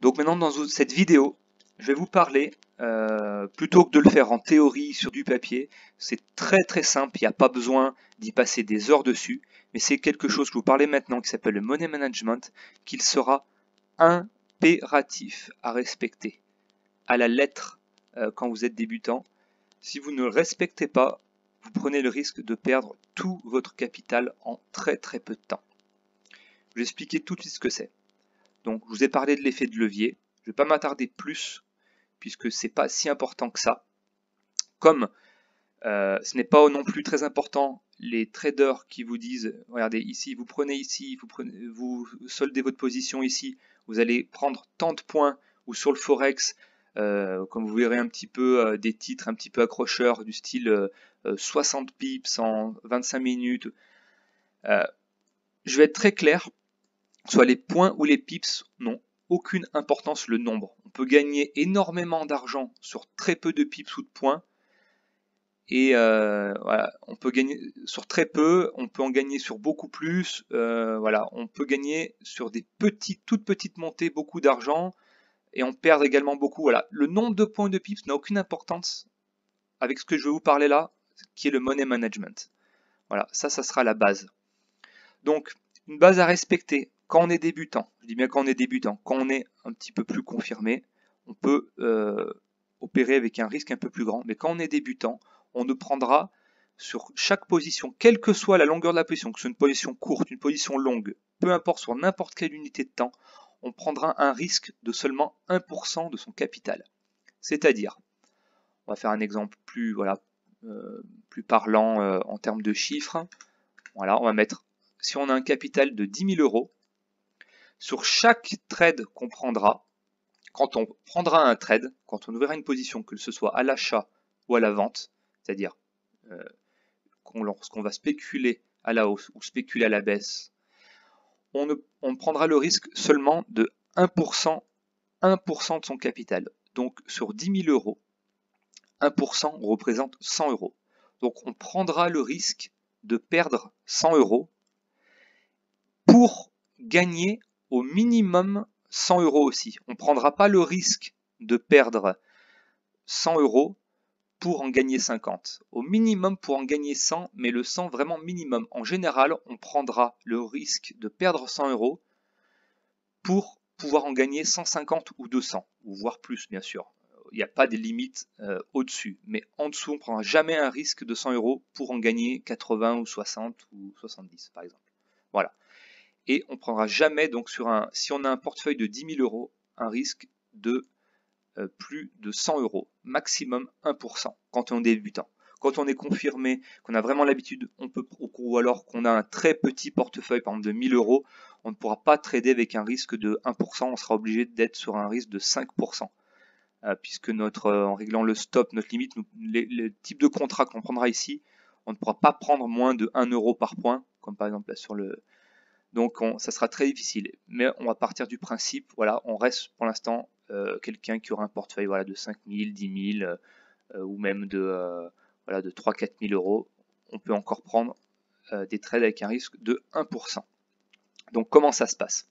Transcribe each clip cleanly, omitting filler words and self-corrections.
Donc maintenant dans cette vidéo, je vais vous parler, plutôt que de le faire en théorie sur du papier, c'est très simple, il n'y a pas besoin d'y passer des heures dessus, mais c'est quelque chose que je vous parlais maintenant qui s'appelle le money management, qu'il sera impératif à respecter à la lettre quand vous êtes débutant. Si vous ne le respectez pas, vous prenez le risque de perdre tout votre capital en très peu de temps. Je vais expliquer tout de suite ce que c'est. Donc, je vous ai parlé de l'effet de levier. Je ne vais pas m'attarder plus, puisque c'est pas si important que ça. Comme ce n'est pas non plus très important les traders qui vous disent, regardez ici, vous prenez ici, vous soldez votre position ici, vous allez prendre tant de points, ou sur le Forex, comme vous verrez un petit peu des titres un petit peu accrocheurs du style 60 pips en 25 minutes. Je vais être très clair, soit les points ou les pips n'ont aucune importance le nombre. On peut gagner énormément d'argent sur très peu de pips ou de points. Et voilà, on peut gagner sur très peu, on peut en gagner sur beaucoup plus. Voilà, on peut gagner sur des toutes petites montées, beaucoup d'argent, et on perd également beaucoup. Voilà, le nombre de points de pips n'a aucune importance avec ce que je vais vous parler là, qui est le money management. Voilà, ça sera la base. Donc, une base à respecter quand on est débutant. Je dis bien quand on est débutant. Quand on est un petit peu plus confirmé, on peut opérer avec un risque un peu plus grand. Mais quand on est débutant, on ne prendra sur chaque position, quelle que soit la longueur de la position, que ce soit une position courte, une position longue, peu importe sur n'importe quelle unité de temps, on prendra un risque de seulement 1% de son capital. C'est-à-dire, on va faire un exemple plus, plus parlant en termes de chiffres. Voilà, on va mettre, si on a un capital de 10 000 euros, sur chaque trade qu'on prendra, quand on prendra un trade, quand on ouvrira une position, que ce soit à l'achat ou à la vente, c'est-à-dire lorsqu'on va spéculer à la hausse ou spéculer à la baisse, on prendra le risque seulement de 1%, 1% de son capital. Donc sur 10 000 euros, 1% représente 100 euros. Donc on prendra le risque de perdre 100 euros pour gagner au minimum 100 euros aussi. On ne prendra pas le risque de perdre 100 euros pour en gagner 50. Au minimum pour en gagner 100, mais le 100 vraiment minimum. En général, on prendra le risque de perdre 100 euros pour pouvoir en gagner 150 ou 200, ou voire plus bien sûr. Il n'y a pas de limite au-dessus, mais en dessous, on ne prendra jamais un risque de 100 euros pour en gagner 80 ou 60 ou 70 par exemple. Voilà. Et on ne prendra jamais, donc si on a un portefeuille de 10 000 euros, un risque de plus de 100 euros, maximum 1% quand on est débutant. Quand on est confirmé, qu'on a vraiment l'habitude, ou alors qu'on a un très petit portefeuille, par exemple de 1000 euros, on ne pourra pas trader avec un risque de 1%, on sera obligé d'être sur un risque de 5%. Puisque en réglant le stop, notre limite, les types de contrats qu'on prendra ici, on ne pourra pas prendre moins de 1 euro par point, comme par exemple là sur le... Donc ça sera très difficile. Mais on va partir du principe, voilà, on reste pour l'instant quelqu'un qui aura un portefeuille voilà, de 5 000, 10 000 ou même de 3-4 000 euros. On peut encore prendre des trades avec un risque de 1%. Donc comment ça se passe?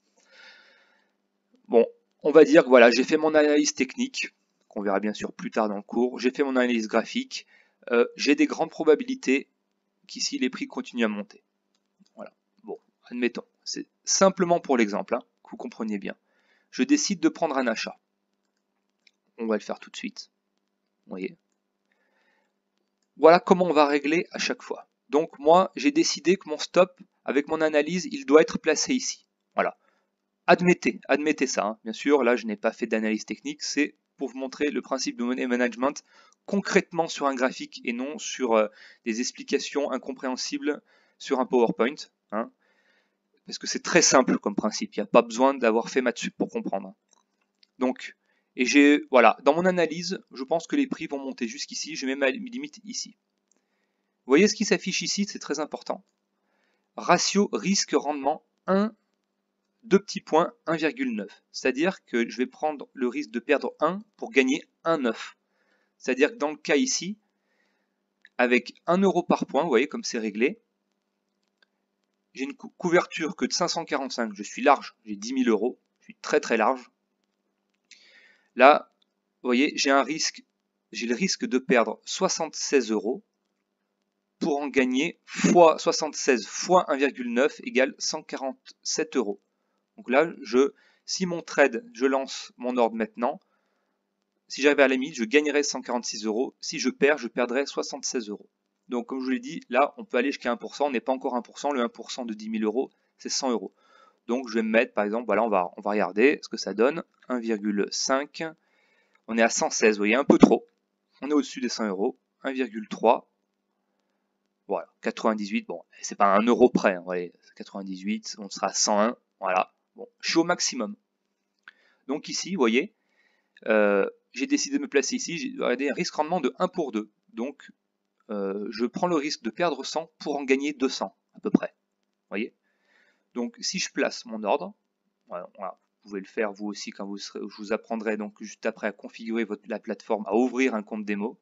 Bon, on va dire que voilà, j'ai fait mon analyse technique, qu'on verra bien sûr plus tard dans le cours. J'ai fait mon analyse graphique. J'ai des grandes probabilités qu'ici les prix continuent à monter. Voilà. Bon, admettons. C'est simplement pour l'exemple, hein, que vous compreniez bien. Je décide de prendre un achat. On va le faire tout de suite. Vous voyez. Voilà comment on va régler à chaque fois. Donc moi, j'ai décidé que mon stop, avec mon analyse, il doit être placé ici. Voilà. Admettez ça. Hein. Bien sûr, là, je n'ai pas fait d'analyse technique. C'est pour vous montrer le principe de money management concrètement sur un graphique et non sur des explications incompréhensibles sur un PowerPoint. Hein. Parce que c'est très simple comme principe. Il n'y a pas besoin d'avoir fait maths sup pour comprendre. Donc, voilà, dans mon analyse, je pense que les prix vont monter jusqu'ici. Je mets ma limite ici. Vous voyez ce qui s'affiche ici, c'est très important. Ratio risque-rendement 1, 2 petits points, 1,9. C'est-à-dire que je vais prendre le risque de perdre 1 pour gagner 1,9. C'est-à-dire que dans le cas ici, avec 1 euro par point, vous voyez comme c'est réglé, j'ai une couverture que de 545, je suis large, j'ai 10 000 euros, je suis très large. Là, vous voyez, j'ai le risque de perdre 76 € pour en gagner fois 76 fois 1,9 égale 147 €. Donc là, si mon trade, je lance mon ordre maintenant, si j'arrive à la limite, je gagnerai 146 €. Si je perds, je perdrai 76 €. Donc comme je vous l'ai dit, là, on peut aller jusqu'à 1%. On n'est pas encore 1%. Le 1% de 10 000 €, c'est 100 €. Donc je vais me mettre, par exemple, voilà, on va regarder ce que ça donne. 1,5. On est à 116, vous voyez, un peu trop. On est au-dessus des 100 €. 1,3. Voilà, 98, bon, c'est pas 1 € près, hein, voyez, 98, on sera à 101, voilà. Bon, je suis au maximum. Donc ici, vous voyez, j'ai décidé de me placer ici, j'ai un risque rendement de 1 pour 2. Donc, je prends le risque de perdre 100 pour en gagner 200, à peu près. Vous voyez. Donc, si je place mon ordre, voilà, vous pouvez le faire vous aussi quand je vous apprendrai donc juste après à configurer la plateforme, à ouvrir un compte démo.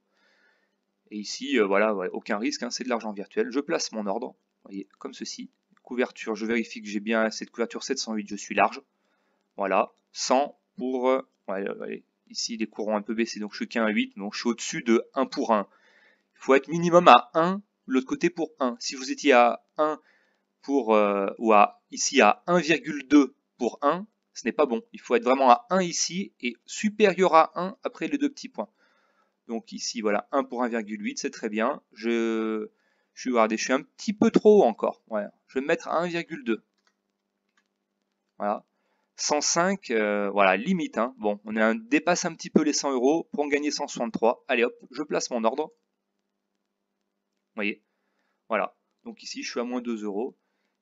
Et ici, voilà, aucun risque, hein, c'est de l'argent virtuel. Je place mon ordre, vous voyez, comme ceci. Couverture, je vérifie que j'ai bien cette couverture 708, je suis large. Voilà, 100 pour... ici, les cours ont un peu baissé, donc je suis qu'à 1,8, donc je suis au-dessus de 1 pour 1. Il faut être minimum à 1, de l'autre côté pour 1. Si vous étiez à 1 pour... ou ici à 1,2 pour 1, ce n'est pas bon. Il faut être vraiment à 1 ici et supérieur à 1 après les deux petits points. Donc ici, voilà, 1 pour 1,8, c'est très bien. Regardez, je suis un petit peu trop haut encore. Voilà. Je vais me mettre à 1,2. Voilà. 105, voilà, limite. Hein. Bon, dépasse un petit peu les 100 € pour en gagner 163. Allez hop, je place mon ordre. Vous voyez, voilà. Donc ici, je suis à moins 2 €.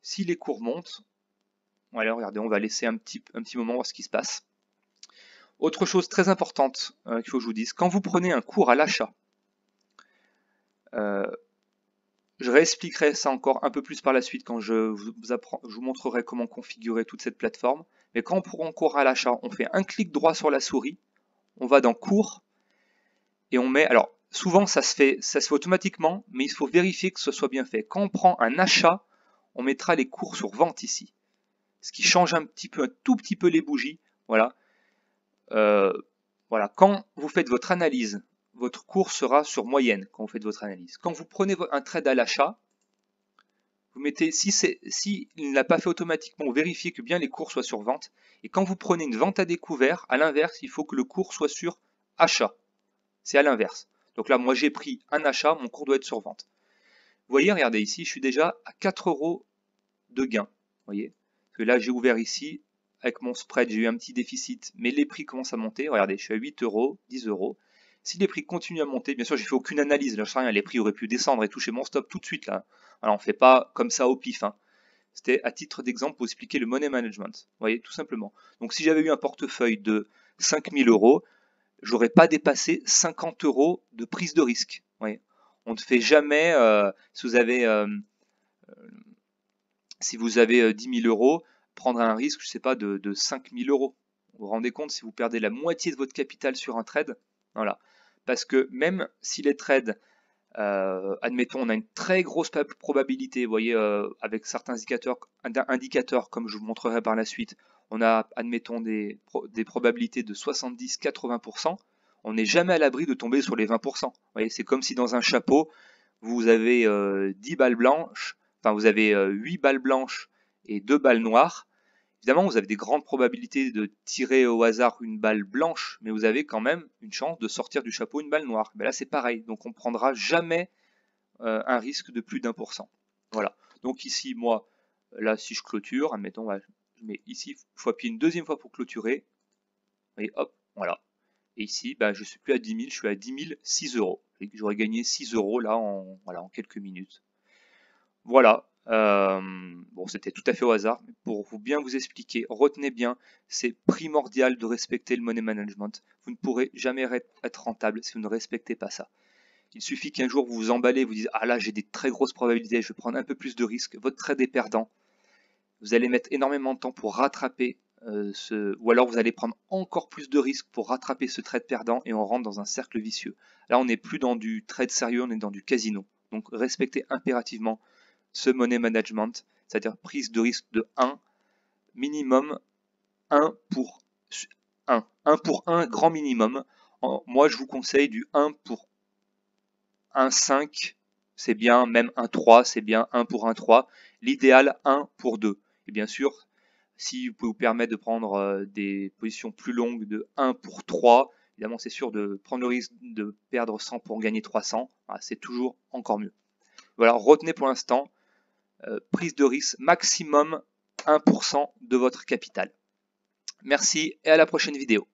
Si les cours montent, voilà, regardez, on va laisser un petit moment voir ce qui se passe. Autre chose très importante qu'il faut que je vous dise, quand vous prenez un cours à l'achat, je réexpliquerai ça encore un peu plus par la suite quand je vous montrerai comment configurer toute cette plateforme. Mais quand on prend cours à l'achat, on fait un clic droit sur la souris, on va dans cours et on met. Alors souvent ça se fait automatiquement, mais il faut vérifier que ce soit bien fait. Quand on prend un achat, on mettra les cours sur vente ici, ce qui change un tout petit peu les bougies. Voilà. Voilà. Quand vous faites votre analyse, votre cours sera sur moyenne quand vous faites votre analyse. Quand vous prenez un trade à l'achat, vous mettez, si il ne l'a pas fait automatiquement, vérifiez que bien les cours soient sur vente. Et quand vous prenez une vente à découvert, à l'inverse, il faut que le cours soit sur achat. C'est à l'inverse. Donc là, moi j'ai pris un achat, mon cours doit être sur vente. Vous voyez, regardez ici, je suis déjà à 4 € de gain. Vous voyez, parce que là j'ai ouvert ici, avec mon spread, j'ai eu un petit déficit, mais les prix commencent à monter. Regardez, je suis à 8 €, 10 €. Si les prix continuent à monter, bien sûr, j'ai fait aucune analyse, là, je sais rien, les prix auraient pu descendre et toucher mon stop tout de suite là. Alors on ne fait pas comme ça au pif. Hein. C'était à titre d'exemple pour expliquer le money management. Vous voyez, tout simplement. Donc si j'avais eu un portefeuille de 5 000 €, j'aurais pas dépassé 50 € de prise de risque. Vous voyez. On ne fait jamais, si vous avez 10 000 €, prendre un risque, je sais pas, de 5 000 €. Vous vous rendez compte si vous perdez la moitié de votre capital sur un trade? Voilà. Parce que même si les trades, admettons, on a une très grosse probabilité, vous voyez, avec certains indicateurs, comme je vous montrerai par la suite, on a, admettons, des probabilités de 70-80%, on n'est jamais à l'abri de tomber sur les 20%. Vous voyez, c'est comme si dans un chapeau, vous avez 10 balles blanches, enfin vous avez 8 balles blanches et 2 balles noires. Évidemment, vous avez des grandes probabilités de tirer au hasard une balle blanche, mais vous avez quand même une chance de sortir du chapeau une balle noire. Mais là, c'est pareil. Donc, on ne prendra jamais un risque de plus d'1%. Voilà. Donc ici, moi, là, si je clôture, admettons, je mets ici, il faut appuyer une deuxième fois pour clôturer. Et hop, voilà. Et ici, je ne suis plus à 10 000, je suis à 10 006 €. J'aurais gagné 6 € là en quelques minutes. Voilà. Bon, c'était tout à fait au hasard, mais pour bien vous expliquer, retenez bien, c'est primordial de respecter le money management. Vous ne pourrez jamais être rentable si vous ne respectez pas ça. Il suffit qu'un jour vous vous emballez, vous dites « Ah là, j'ai des très grosses probabilités, je vais prendre un peu plus de risques », votre trade est perdant. Vous allez mettre énormément de temps pour rattraper ou alors vous allez prendre encore plus de risques pour rattraper ce trade perdant et on rentre dans un cercle vicieux. Là, on n'est plus dans du trade sérieux, on est dans du casino. Donc, respectez impérativement ce money management, c'est-à-dire prise de risque de 1, minimum 1 pour 1. 1 pour 1 grand minimum. Moi, je vous conseille du 1 pour 1,5, c'est bien, même 1,3, c'est bien, 1 pour 1,3. L'idéal, 1 pour 2. Et bien sûr, si vous pouvez vous permettre de prendre des positions plus longues de 1 pour 3, évidemment, c'est sûr de prendre le risque de perdre 100 pour en gagner 300. C'est toujours encore mieux. Voilà, retenez pour l'instant, prise de risque maximum 1% de votre capital. Merci et à la prochaine vidéo.